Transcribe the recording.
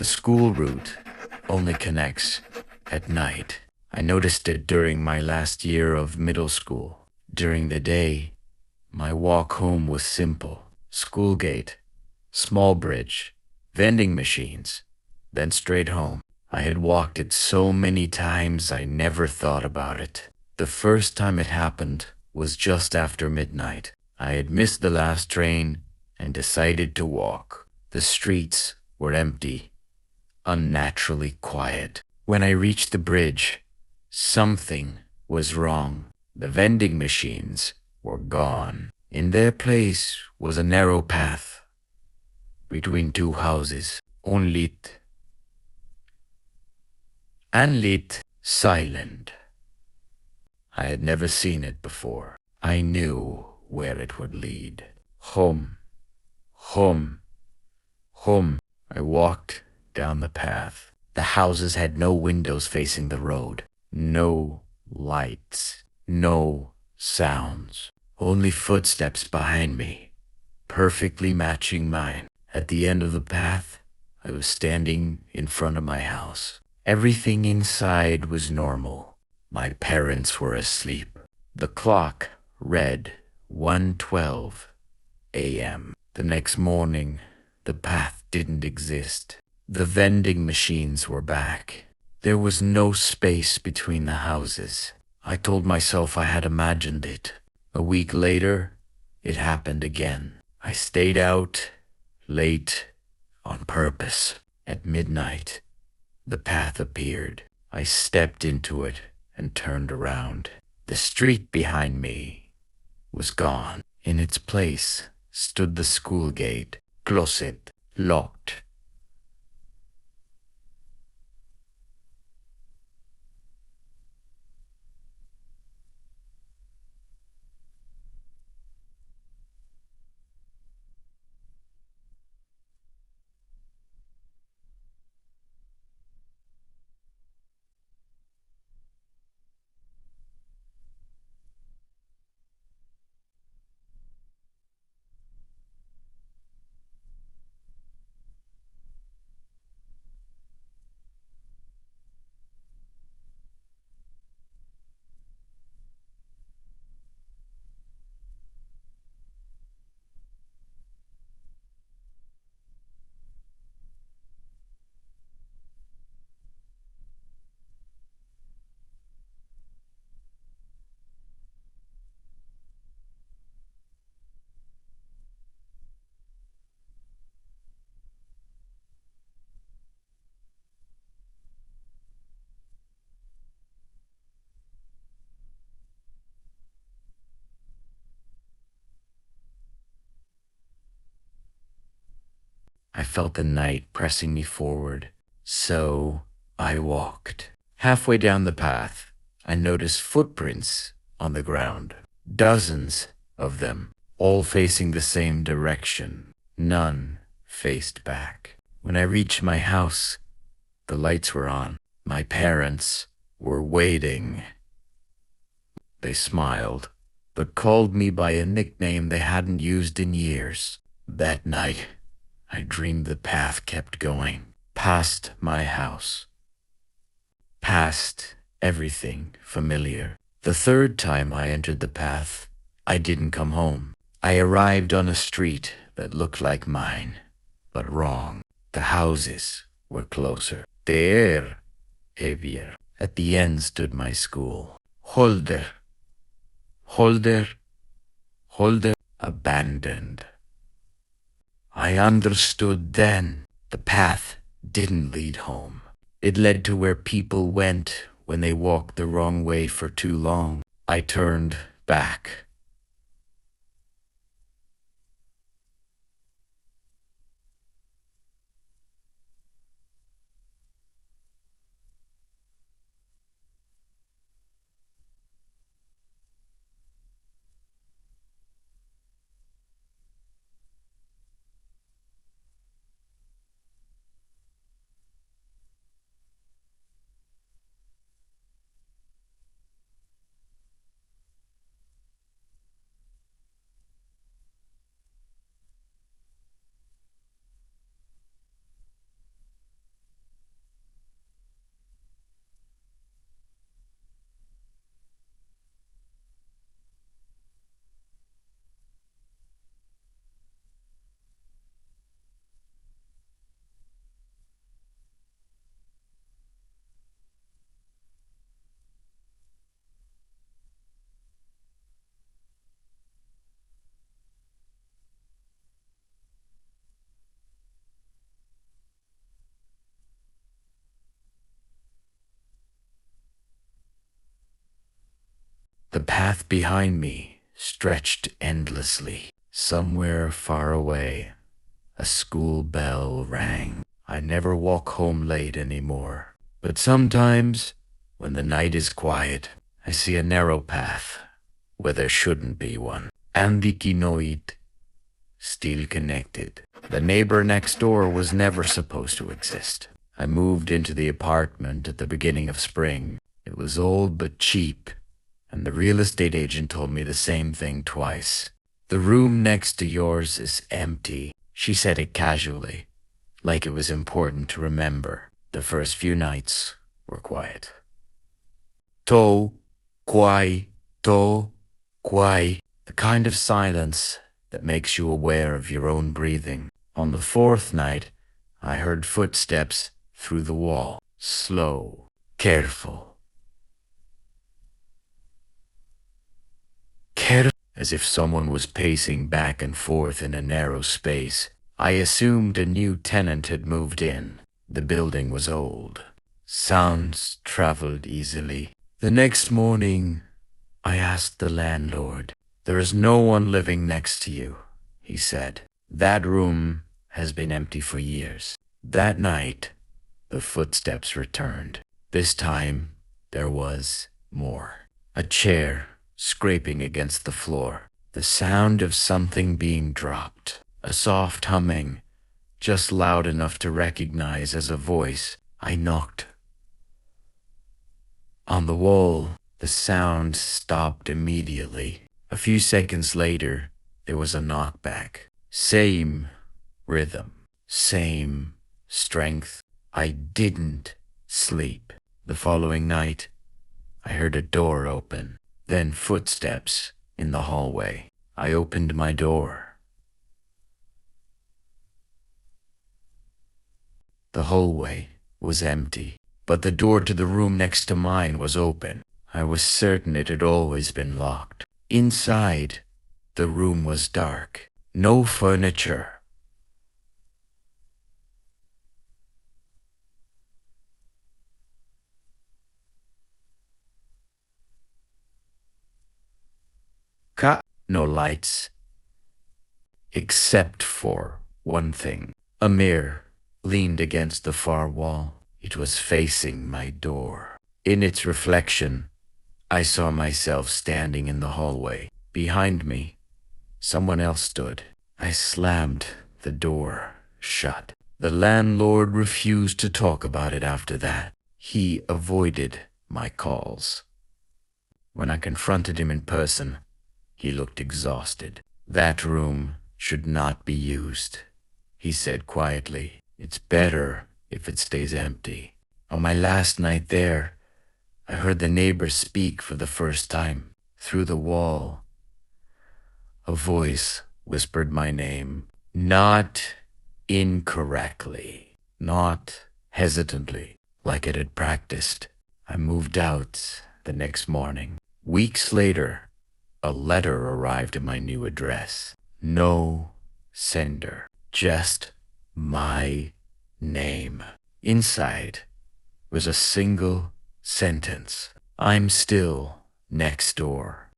school route only connects at night. I noticed it during my last year of middle school. During the day, my walk home was simple. School gate, small bridge, vending machines, then straight home. I had walked it so many times I never thought about it. The first time it happened was just after midnight. I had missed the last train and decided to walk. The streets were empty, unnaturally quiet. When I reached the bridge, something was wrong. The vending machines were gone. In their place was a narrow path between two houses, unlit, unlit, silent. I had never seen it before. I knew where it would lead. Home, home, home. I walked down the path. The houses had no windows facing the road, no lights, no sounds, only footsteps behind me, perfectly matching mine. At the end of the path, I was standing in front of my house. Everything inside was normal. My parents were asleep. The clock read 1:12 a.m. The next morning, the path didn't exist. The vending machines were back. There was no space between the houses. I told myself I had imagined it. A week later, it happened again. I stayed out late on purpose. At midnight, the path appeared. I stepped into it and turned around. The street behind me was gone. In its place stood the school gate, closet, locked. I felt the night pressing me forward, so I walked. Halfway down the path, I noticed footprints on the ground. Dozens of them, all facing the same direction. None faced back. When I reached my house, the lights were on. My parents were waiting. They smiled, but called me by a nickname they hadn't used in years. That night, I dreamed the path kept going, past my house, past everything familiar. The third time I entered the path, I didn't come home. I arrived on a street that looked like mine, but wrong. The houses were closer. There, heavier. At the end stood my school. Holder, Holder, Holder, abandoned. I understood then. The path didn't lead home. It led to where people went when they walked the wrong way for too long. I turned back. The path behind me stretched endlessly. Somewhere far away, a school bell rang. I never walk home late anymore. But sometimes, when the night is quiet, I see a narrow path where there shouldn't be one. Andikinoid, still connected. The neighbor next door was never supposed to exist. I moved into the apartment at the beginning of spring. It was old but cheap, and the real estate agent told me the same thing twice. The room next to yours is empty. She said it casually, like it was important to remember. The first few nights were quiet. To, kwai, to, kwai. The kind of silence that makes you aware of your own breathing. On the fourth night, I heard footsteps through the wall. Slow, careful. As if someone was pacing back and forth in a narrow space. I assumed a new tenant had moved in. The building was old. Sounds traveled easily. The next morning, I asked the landlord. "There is no one living next to you," he said. "That room has been empty for years." That night, the footsteps returned. This time, there was more. A chair scraping against the floor. The sound of something being dropped. A soft humming, just loud enough to recognize as a voice. I knocked. On the wall, the sound stopped immediately. A few seconds later, there was a knockback. Same rhythm, same strength. I didn't sleep. The following night, I heard a door open, then footsteps in the hallway. I opened my door. The hallway was empty, but the door to the room next to mine was open. I was certain it had always been locked. Inside, the room was dark. No furniture. No lights. Except for one thing. A mirror leaned against the far wall. It was facing my door. In its reflection, I saw myself standing in the hallway. Behind me, someone else stood. I slammed the door shut. The landlord refused to talk about it after that. He avoided my calls. When I confronted him in person, he looked exhausted. "That room should not be used," he said quietly. "It's better if it stays empty." On my last night there, I heard the neighbor speak for the first time. Through the wall, a voice whispered my name. Not incorrectly, not hesitantly, like it had practiced. I moved out the next morning. Weeks later, a letter arrived at my new address. No sender, just my name. Inside was a single sentence. "I'm still next door."